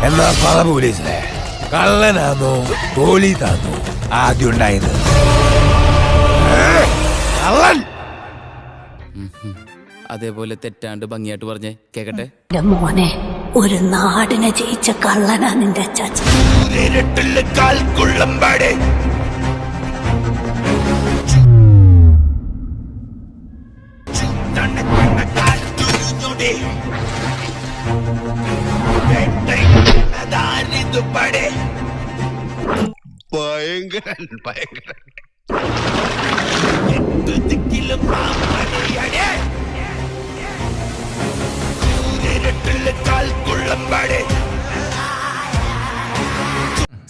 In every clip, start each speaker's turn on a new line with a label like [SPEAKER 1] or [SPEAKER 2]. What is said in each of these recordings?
[SPEAKER 1] എന്നാ പറ പോലീസിലെ കള്ളനാന്നോ പോലീസാന്നോ ആദ്യം ഉണ്ടായത്? കള്ളൻ.
[SPEAKER 2] അതേപോലെ തെറ്റാണ്ട് ഭംഗിയായിട്ട് പറഞ്ഞേ കേക്കട്ടെ.
[SPEAKER 3] മോനെ, ഒരു നാടിനെ ജയിച്ച കള്ളനാ നിന്റെ അച്ചാച്ചൻ.
[SPEAKER 1] ഭയങ്കരൻ ഭയങ്കരൻ.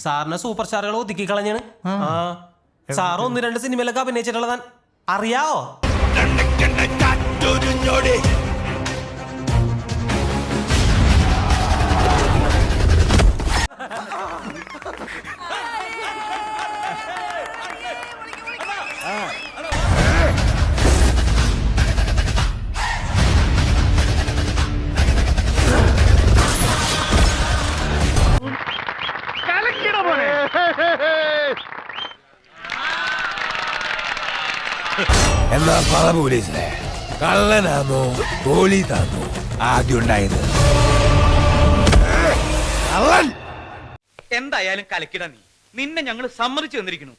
[SPEAKER 4] സാറിനെ സൂപ്പർ സ്റ്റാറുകൾ ഒതുക്കി കളഞ്ഞാണ്. സാറ് 1-2 സിനിമയിലൊക്കെ അഭിനയിച്ചിട്ടുള്ളതാൻ അറിയാവോ?
[SPEAKER 1] എന്നാ പറ പോലീസിലെ കള്ളനാന്നോ പോലീസാന്നോ ആദ്യം ഉണ്ടായത്? കള്ളൻ.
[SPEAKER 5] എന്തായാലും കലക്കിട നീ. നിന്നെ ഞങ്ങൾ സമ്മതിച്ചു തന്നിരിക്കുന്നു.